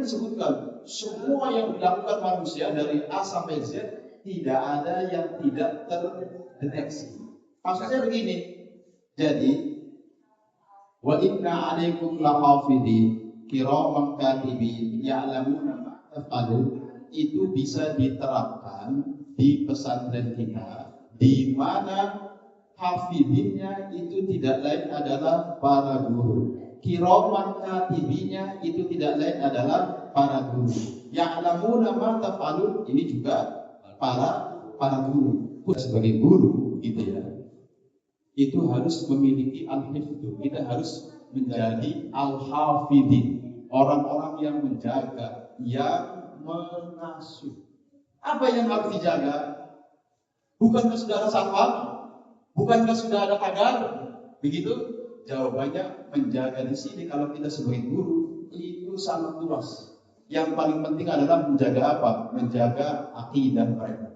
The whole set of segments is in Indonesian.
disebutkan semua yang dilakukan manusia dari A sampai Z tidak ada yang tidak terdeteksi. Maksudnya begini. Jadi wa inna 'alaikum lahafidhin kiraman katibin ya'lamuna ma taf'alun, itu bisa diterapkan di pesantren kita, di mana hafidinnya itu tidak lain adalah para guru, kiraman katibinnya itu tidak lain adalah para guru, ya'lamuna ma taf'alun ini juga para guru. Sebagai guru gitu ya, itu harus memiliki al-hifdz. Kita harus menjadi al-hafidin, orang-orang yang menjaga, yang mengasuh. Apa yang harus dijaga? Bukankah sudah ada satpam? Bukankah sudah ada pagar? Begitu? Jawabannya menjaga di sini kalau kita sebagai guru itu sangat luas. Yang paling penting adalah menjaga apa? Menjaga akidah mereka.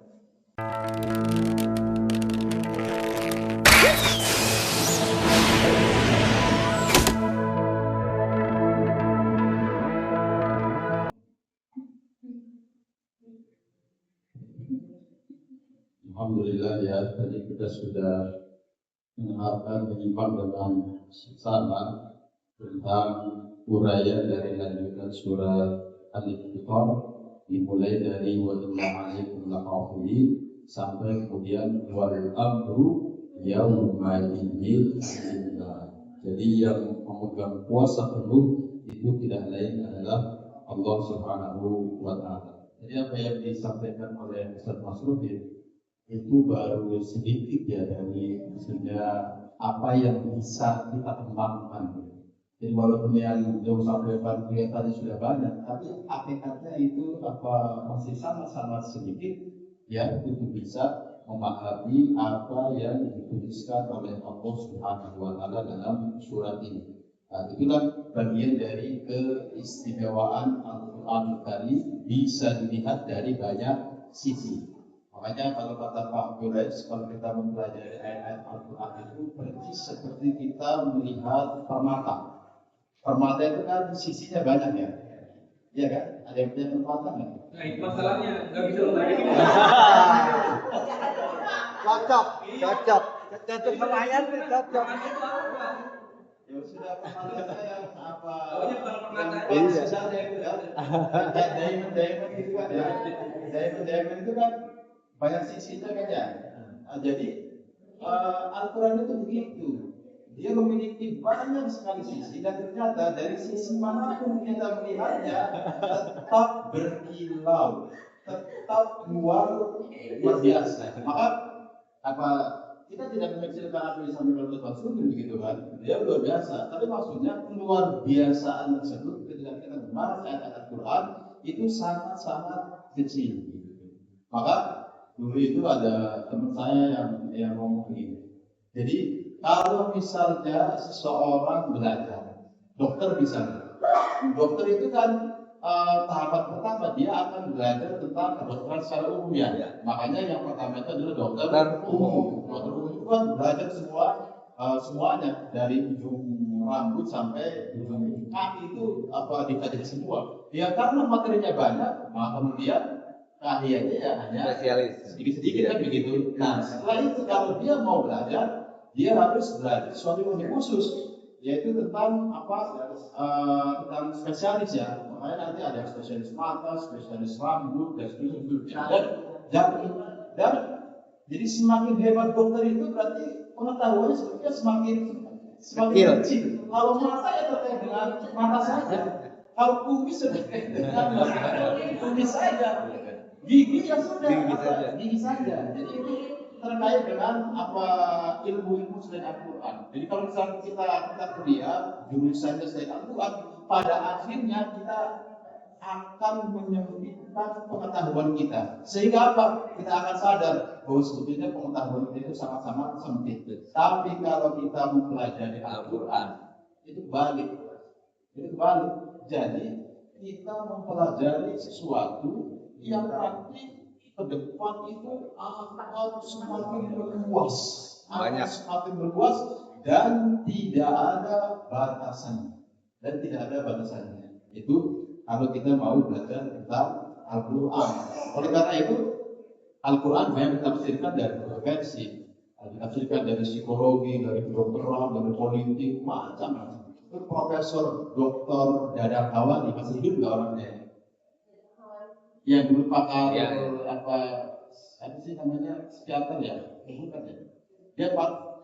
Alhamdulillah ya, tadi kita sudah menyimak dengan sama tentang uraian dari lanjutan surat Al-Infitar, dimulai dari wa inna 'alaikum lahafidhin sampai kemudian wal amru yauma idzin. Jadi yang memegang kuasa penuh itu tidak lain adalah Allah Subhanahu wa taala. Jadi apa yang disampaikan oleh Ustaz Masrufin itu baru sedikit ya dari maksudnya apa yang bisa kita kembangkan. Jadi walaupun yang jauh sampai kelihatannya sudah banyak, tapi hakikatnya itu masih sangat-sangat sedikit ya untuk bisa memahami apa yang dituliskan oleh Allah Subhanahu wa taala dalam surat ini. Nah, itulah bagian dari keistimewaan Al-Qur'an Karim, bisa dilihat dari banyak sisi. Makanya kalau kata Pak Quraisy, kalau kita mempelajari ayat-ayat Al-Quran itu persis seperti kita melihat permata. Permata itu kan sisinya banyak ya, iya kan? Ada yang punya permata nggak? Nah itu masalahnya, nggak bisa bayar. Cocok sama ayat itu cocok. Ya sudah, permata yang apa? Pokoknya bukan permata. Iya. Diamond gitu kan ya. Diamond itu kan banyak sisinya kan ya. Nah, jadi Al-Quran itu begitu. Dia memiliki banyak sekali sisi dan ternyata dari sisi manapun kita melihatnya tetap berkilau, tetap luar biasa. Maka kita tidak mengecilkan apa yang disampaikan oleh Rasul begitu kan? Dia luar biasa. Tapi maksudnya luar biasaan tersebut ketika kita membahas ayat Al-Quran itu sangat-sangat kecil. Maka dulu itu ada teman saya yang ngomong begini. Jadi kalau misalnya seseorang belajar, dokter misalnya, dokter itu kan tahapan pertama dia akan belajar tentang kedokteran secara umum ya. Makanya yang pertama itu adalah dokter umum. Dokter umum itu kan belajar semuanya dari ujung rambut sampai ujung kaki itu dikaji semua. Ya karena materinya banyak, maka kemudian keahliannya ya hanya spesialis sedikit-sedikit kan begitu. Nah setelah itu kalau dia mau belajar, dia harus belajar sesuatu yang khusus, yaitu tentang tentang spesialis ya. Makanya nanti ada spesialis mata, spesialis rambut, dan seterusnya. Dan jadi semakin hebat dokter itu berarti pengetahuannya sebenarnya semakin kecil. Kalau mata ya terkait dengan mata saja. Kalau kumis terkait dengan kumis saja. Gigi ya sudah, gigi saja. Jadi itu terkait dengan ilmu selain Al-Quran. Jadi kalau misalnya kita kuliah jurusannya selain Al-Quran, pada akhirnya kita akan menyempitkan pengetahuan kita. Sehingga kita akan sadar bahwa sebetulnya pengetahuan kita itu sangat-sangat sempit. Tapi kalau kita mempelajari Al-Quran, itu balik. Jadi kita mempelajari sesuatu yang nanti ke depan itu akan semakin berluas dan tidak ada batasannya. Itu kalau kita mau belajar tentang Al-Quran. Oleh karena itu, Al-Quran banyak ditafsirkan dari berbagai versi. Ditafsirkan dari psikologi, dari kedokteran, dari politik, macam-macam. Itu Profesor Dr. Dadang Hawani, masih hidup nggak orangnya? Yang dulu pakar apa sih namanya, psikiater ya? Bukan ya? Dia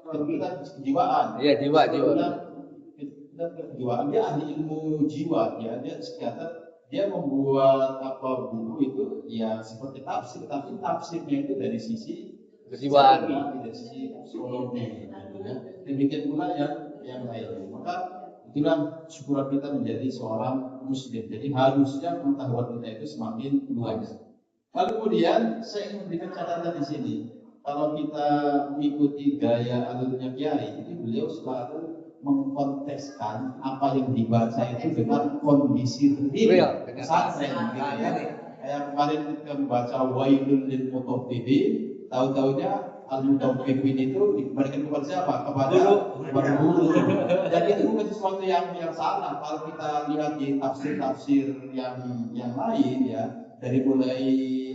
kita kejiwaan. Iya, jiwa. Kita kejiwaan, dia ahli ilmu jiwa, ya, dia psikiater. Dia membuat buku itu ya seperti tafsir, tapi tafsirnya itu dari sisi Kejiwaan. dari sisi psikologi, gitu ya. Demikian pula yang lainnya. Maka itulah syukur kita menjadi seorang muslim. Jadi harusnya pengetahuan kita itu semakin luas. Lalu kemudian saya ingin memberikan catatan di sini. Kalau kita mengikuti gaya alurnya Kiai, ini beliau selalu mengkonteskan apa yang dibaca itu dengan kondisi real pesantren, gitu ya. Kayak kemarin kita membaca Wailul lil Mutaffifin, tahu-tahunya al-mutaffifin itu diberikan kepada siapa? Kepada guru. Jadi itu bukan sesuatu yang salah. Kalau kita lihat di tafsir-tafsir yang lain ya, dari mulai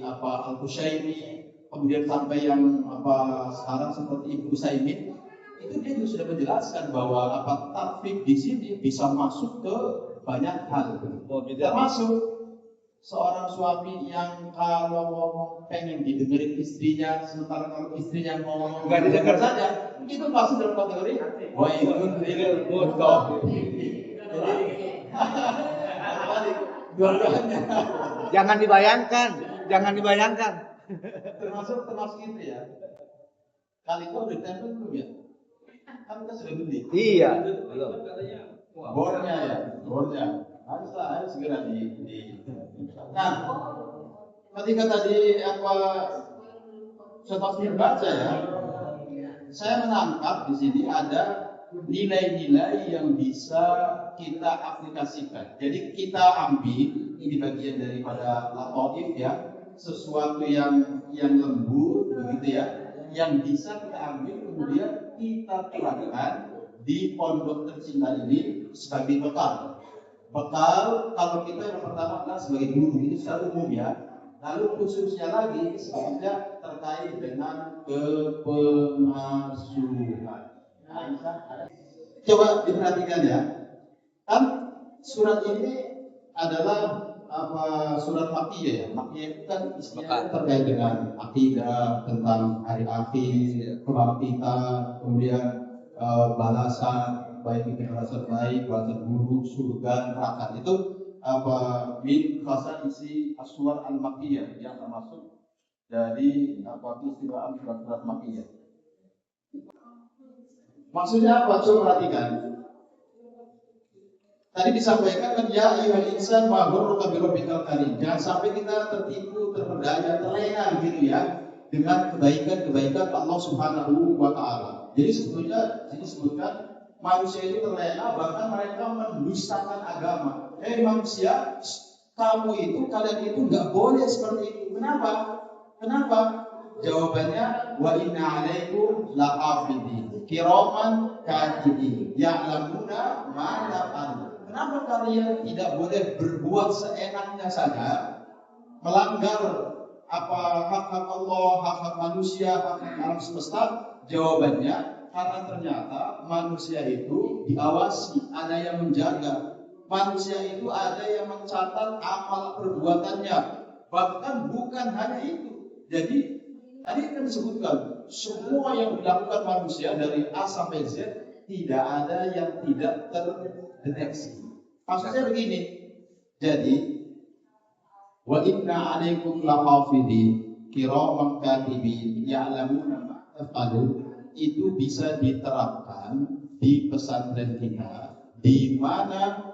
Al-Qushairi, kemudian sampai yang sekarang seperti Ibnu Utsaimin, itu dia juga sudah menjelaskan bahwa tatfik di sini bisa masuk ke banyak hal. Termasuk seorang suami yang kalau ngomong pengen didengerin istrinya, sementara kalau istrinya ngomong nggak didengar saja, itu masuk dalam kategori wailul lil mutaffifin. Jadi dua-duanya. Jangan dibayangkan. Termasuk itu ya. Kali itu udah ditempel belum ya? Kan kita sudah beli. Iya, belum. Bornya. Harus segera di. Nah, ketika tadi saya baca ya, saya menangkap di sini ada nilai-nilai yang bisa kita aplikasikan. Jadi kita ambil ini bagian daripada lataif ya, sesuatu yang lembut begitu ya, yang bisa kita ambil kemudian kita terapkan di pondok tercinta ini sebagai bekal. Kalau kita yang pertama adalah sebagai guru, itu secara umum ya. Lalu khususnya lagi sebetulnya terkait dengan kepengasuhan. Coba diperhatikan ya. Kan surat ini adalah surat Makkiyah ya. Makkiyah itu kan isinya terkait dengan akidah, tentang hari akhir, kebangkitan, kemudian balasan, baik itu balasan baik, balasan buruk, surga, neraka. Itu min khasa isi as-suwar al-Makkiyah yang termasuk dari istilah surat Makkiyah. Maksudnya apa? Coba perhatikan. Tadi disampaikan kan ya ayyuhal insan ma ghurraka bi rabbikal karim. Jangan sampai kita tertipu, terpedaya, terlena gitu ya dengan kebaikan-kebaikan Allah Subhanahu wa taala. Jadi sebetulnya disebutkan manusia itu terlena, bahkan mereka mendustakan agama. Manusia, kalian itu nggak boleh seperti itu. Kenapa? Jawabannya wa inna 'alaikum lahafidin kiraman katibin ya'lamuna ma taf'alun. Kenapa kalian tidak boleh berbuat seenaknya saja, melanggar hak-hak Allah, hak-hak manusia, hak-hak alam semesta? Jawabannya karena ternyata manusia itu diawasi, ada yang menjaga. Manusia itu ada yang mencatat amal perbuatannya. Bahkan bukan hanya itu. Jadi tadi kan disebutkan semua yang dilakukan manusia dari A sampai Z tidak ada yang tidak terdeteksi. Maksudnya begini. Jadi wa inna 'alaikum lahafidin kiraman katibin ya'lamuna ma taf'alun, itu bisa diterapkan di pesantren kita, di mana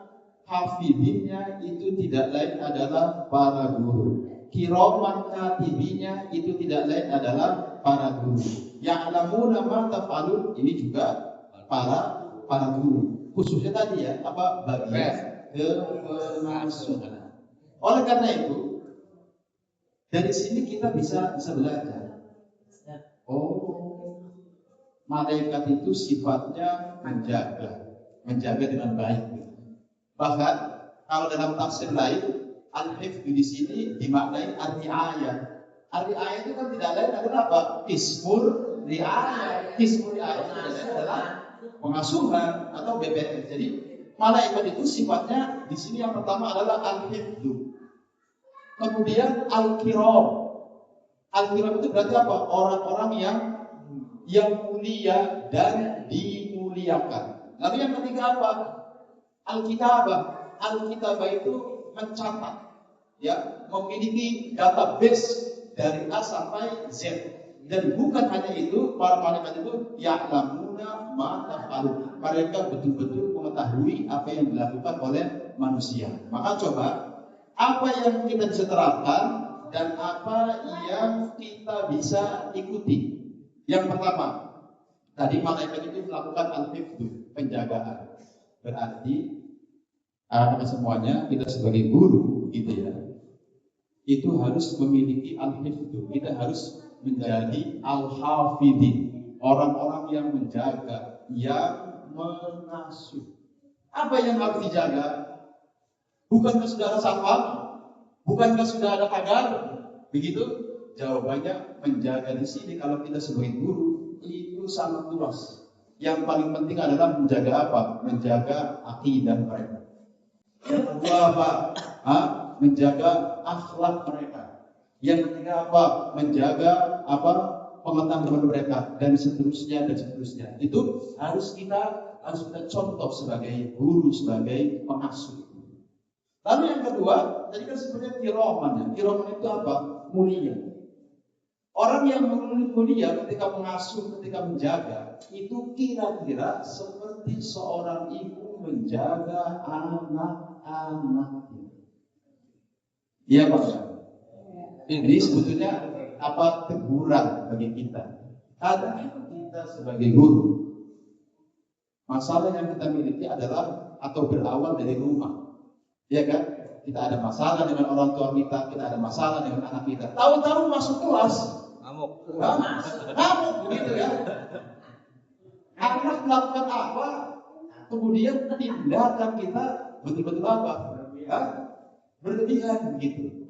hafidinnya itu tidak lain adalah para guru. Kiraman katibinnya itu tidak lain adalah para guru. Ya'lamuna ma taf'alun, ini juga para guru. Khususnya tadi ya, bagian kepengasuhan. Oleh karena itu, dari sini kita bisa belajar. Malaikat itu sifatnya menjaga dengan baik. Bahkan Kalau dalam tafsir lain, al-hifdz di sini dimaknai ar-riayah. Ar-riayah itu kan tidak lain adalah apa? Qismul riayah. Qismul riayah adalah pengasuhan atau BPS. Jadi malaikat itu sifatnya di sini yang pertama adalah al-hifdz. Kemudian al-kiram. Al-kiram itu berarti apa? Orang-orang yang mulia dan dimuliakan. Lalu yang ketiga apa? Al-kitabah. Al-kitabah itu mencatat, ya, memiliki database dari A sampai Z. Dan bukan hanya itu, para malaikat itu ya'lamuna ma taf'alun. Mereka betul-betul mengetahui apa yang dilakukan oleh manusia. Maka coba, apa yang kita bisa terapkan dan apa yang kita bisa ikuti. Yang pertama, tadi malaikat itu melakukan al-hifdz, penjagaan. Berarti anak semuanya, kita sebagai guru gitu ya, itu harus memiliki al-hifdz. Kita harus menjadi al-hafidhin, orang-orang yang menjaga, yang mengasuh. Apa yang harus dijaga? Bukankah sudah ada satpam? Bukankah sudah ada pagar? Begitu? Jawabannya, menjaga di sini kalau kita sebagai guru itu sangat luas. Yang paling penting adalah menjaga apa? Menjaga akidah mereka. Yang kedua apa? Menjaga akhlak mereka. Yang ketiga apa? Menjaga apa? Pengetahuan mereka dan seterusnya dan seterusnya. Itu harus kita contoh sebagai guru, sebagai pengasuh. Lalu yang kedua, tadi kan sebenarnya kiraman ya. Kiraman itu apa? Mulia. Orang yang mulia ketika mengasuh, ketika menjaga, itu kira-kira seperti seorang ibu menjaga anak-anaknya. Iya Pak. Ini sebetulnya apa teguran bagi kita. Kadang kita sebagai guru, masalah yang kita miliki adalah atau berawal dari rumah. Ya kan? Kita ada masalah dengan orang tua kita, kita ada masalah dengan anak kita. Tahu-tahu masuk kelas, ngamuk begitu ya. Anak melakukan apa, kemudian tindakan kita betul-betul apa? Berlebihan begitu.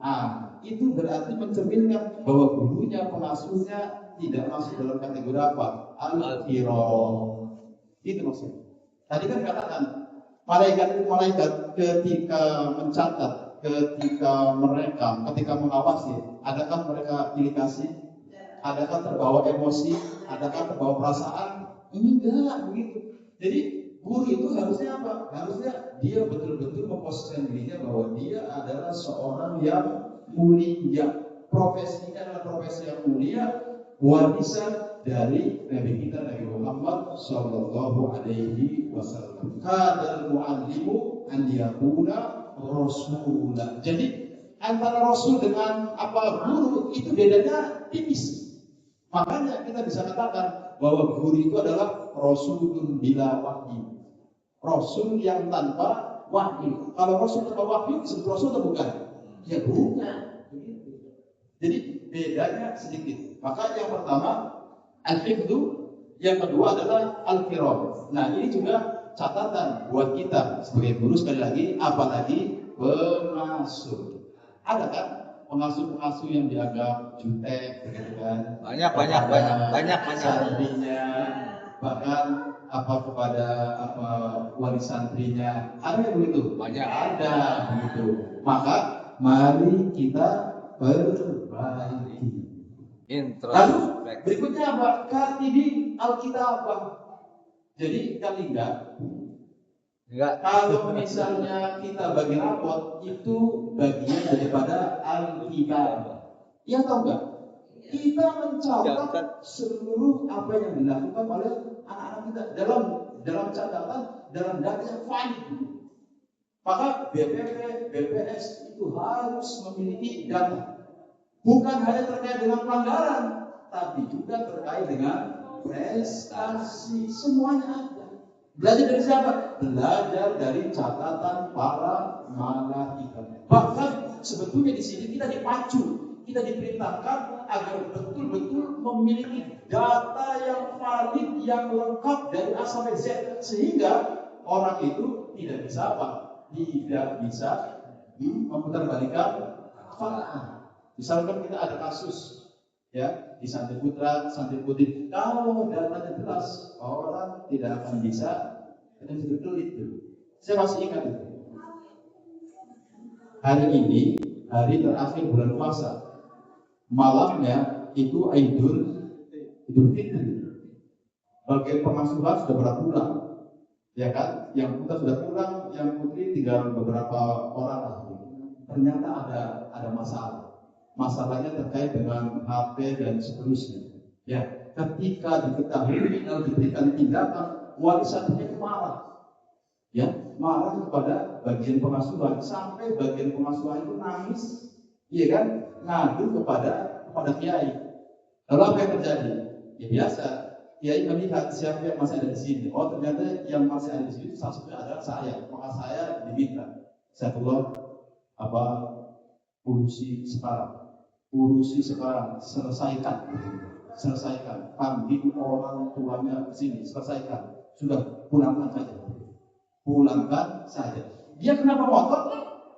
Itu berarti mencerminkan bahwa gurunya, pengasuhnya tidak masuk dalam kategori apa? Al-kiram. Itu maksudnya. Tadi kan katakan malaikat ketika mencatat, ketika merekam, ketika mengawasi, adakah mereka pilih kasih? Adakah terbawa emosi? Adakah terbawa perasaan? Enggak begitu. Jadi guru itu harusnya apa? Harusnya dia betul-betul memposisikan dirinya bahwa dia adalah seorang yang mulia. Profesinya adalah profesi yang mulia, warisan dari Nabi kita Nabi Muhammad Sallallahu Alaihi Wasallam. Hadal muallimu an yakuna rasulah. Jadi antara rasul dengan apa guru itu bedanya tipis. Makanya kita bisa katakan bahwa guru itu adalah rasulun bila wahyu. Rasul yang tanpa wahyu. Kalau rasul tanpa wahyu disebut rasul atau bukan? Ya bukan. Jadi bedanya sedikit. Maka yang pertama al-hifdzu, yang kedua adalah al-kiram. Nah, ini juga catatan buat kita sebagai guru sekali lagi, apalagi pengasuh. Ada kan pengasuh-pengasuh yang dianggap jutek, kan? Banyak. Santrinya, bahkan kepada wali santrinya, ada yang begitu? Banyak. Ada begitu. Maka mari kita perbaiki. Lalu berikutnya apa? Katibin Alkitabah. Jadi kali enggak. Kalau misalnya kita bagi rapot itu bagian daripada Alkitabah. Ya atau enggak? Kita mencatat seluruh apa yang dilakukan oleh anak-anak kita dalam catatan, dalam data yang valid. Maka BPP, BPS itu harus memiliki data. Bukan hanya terkait dengan pelanggaran, tapi juga terkait dengan prestasi. Semuanya ada. Belajar dari siapa? Belajar dari catatan para malaikat. Bahkan sebetulnya di sini kita dipacu, kita diperintahkan agar betul-betul memiliki data yang valid, yang lengkap dari A sampai Z, sehingga orang itu tidak bisa apa? tidak bisa memutarbalikan fakta. Misalkan kita ada kasus ya di Santri Putra, Santri Putih, kalau datanya jelas orang tidak akan bisa betul itu. Saya masih ingat itu. Hari ini hari terakhir bulan puasa, malamnya itu Idul Fitri. Bagian pengasuhan sudah berpulang, ya kan? Yang putra sudah pulang, yang putri tinggal beberapa orang lagi. Ternyata ada masalah. Masalahnya terkait dengan HP dan seterusnya. Ya, ketika diketahui lalu diberikan tindakan, wali santrinya itu marah. Ya, marah kepada bagian pengasuhan sampai bagian pengasuhan itu nangis, iya kan? Ngadu kepada kiai. Lalu apa yang terjadi? Ya biasa. Kiai melihat siapa yang masih ada di sini. Oh ternyata yang masih ada di sini salah satunya adalah saya. Maka saya diminta. Saya keluar urusi sekarang, selesaikan. Panggil orang tuanya ke sini, selesaikan. Sudah pulangkan saja. Dia kenapa ngotot?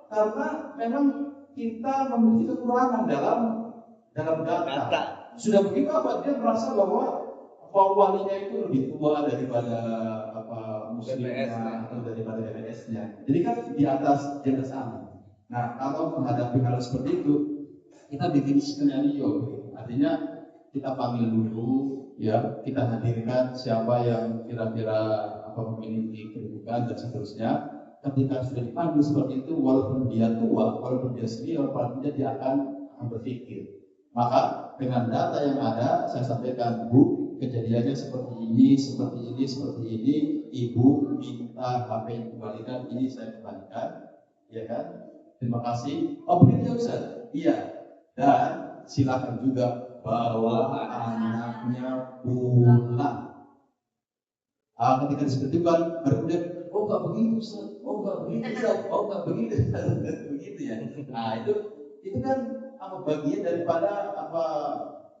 Karena memang kita memiliki kekurangan dalam data. Sudah begitu dia merasa bahwa walinya itu lebih tua daripada muslimnya atau daripada BPS-nya. Jadi kan di atas sana. Nah, kalau menghadapi hal seperti itu, kita bikin skenario. Artinya kita panggil dulu, ya, kita hadirkan siapa yang kira-kira memiliki kedudukan dan seterusnya. Ketika sudah dipanggil seperti itu, walaupun dia tua, walaupun dia senior, paling tidak dia akan berpikir. Maka dengan data yang ada, saya sampaikan, Bu, kejadiannya seperti ini, Ibu minta HP yang dikembalikan, ini saya kembalikan, ya kan? Terima kasih. Oh begitu ya Ustaz? Iya. Dan silakan juga bawa anaknya pulang. Ketika disebutkan, baru kemudian, oh nggak begitu Ustaz, begitu ya. Nah itu kan bagian daripada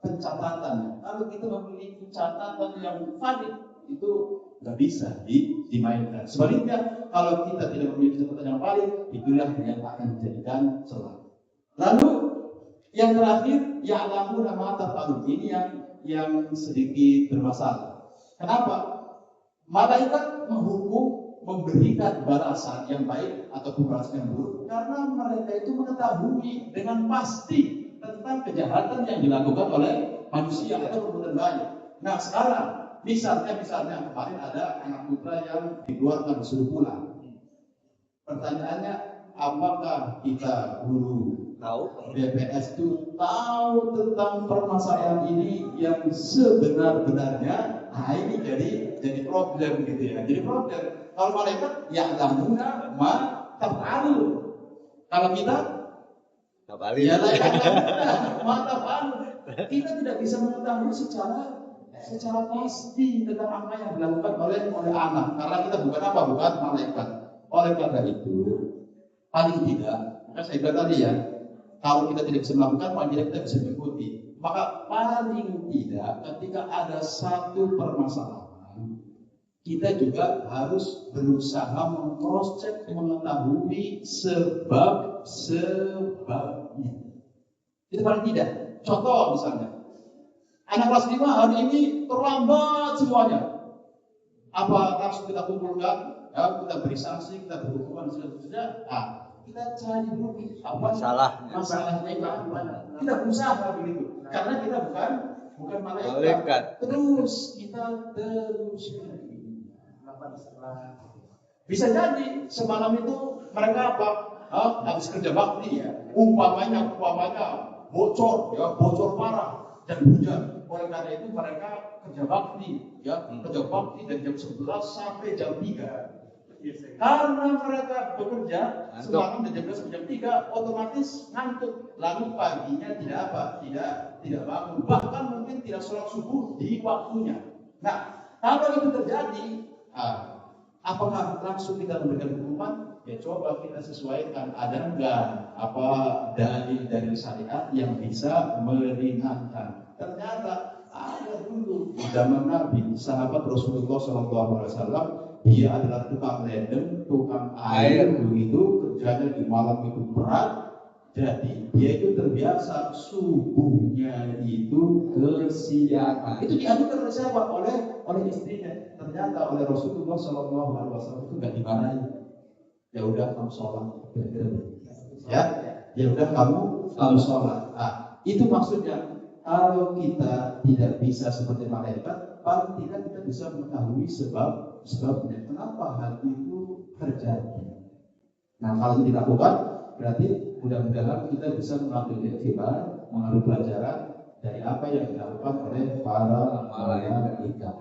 pencatatan. Kalau kita memiliki catatan yang valid, itu nggak bisa dimainkan. Sebaliknya, kalau kita tidak memiliki catatan yang valid, itulah yang akan dijadikan celah. Lalu yang terakhir, ya'lamuna ma taf'alun, ini yang sedikit bermasalah. Kenapa? Malaikat menghukum, memberikan balasan yang baik ataupun balasan yang buruk karena mereka itu mengetahui dengan pasti tentang kejahatan yang dilakukan oleh manusia atau perbuatan baik. Nah sekarang misalnya kemarin ada anak putra yang dikeluarkan disuruh pulang. Pertanyaannya, apakah kita guru BPS itu tahu tentang permasalahan ini yang sebenar-benarnya? Nah ini jadi problem gitu ya. Jadi problem. Kalau malaikat ya'lamuna ma taf'alun. Kalau kita ya kita tidak bisa mengetahui secara pasti tentang apa yang dilakukan oleh anak karena kita bukan malaikat. Oleh karena itu paling tidak, saya bilang tadi ya, kalau kita tidak bisa melakukan, paling tidak kita bisa mengikuti. Maka paling tidak ketika ada satu permasalahan, kita juga harus berusaha meng-cross-check, mengetahui sebab-sebabnya. Itu paling tidak. Contoh misalnya, anak kelas 5 hari ini terlambat semuanya. Apa langsung kita kumpulkan, ya, kita beri sanksi, kita berhukuman, seterusnya. Kita cari dulu apa masalahnya gimana. Kita berusaha begitu. Karena kita bukan malaikat. Terus kita bisa jadi semalam itu mereka habis kerja bakti ya, umpamanya bocor parah dan hujan. Oleh karena itu mereka kerja bakti dari jam 11 sampai jam 3. Karena mereka bekerja semalam dari jam 11 sampai jam 3, otomatis ngantuk. Lalu paginya tidak bangun, bahkan mungkin tidak sholat subuh di waktunya. Nah, kalau itu terjadi, apakah langsung kita memberikan hukuman? Ya coba kita sesuaikan, ada enggak dalil syariat yang bisa meringankan. Ternyata ada dulu di zaman Nabi, sahabat Rasulullah SAW dia adalah tukang ledeng, tukang air, begitu kerjanya di malam itu berat. Jadi dia itu terbiasa subuhnya itu kesiangan. Itu diadukan oleh siapa? Oleh istrinya. Ternyata oleh Rasulullah SAW itu nggak dimarahi. Ya udah kamu sholat. Ya udah kamu sholat. Nah, itu maksudnya kalau kita tidak bisa seperti malaikat, paling tidak kita bisa mengetahui sebabnya. Kenapa hal itu terjadi? Nah, kalau itu dilakukan, berarti mudah-mudahan kita bisa mengambil iktibar, mengambil pelajaran dari apa yang dilakukan oleh para malaikat.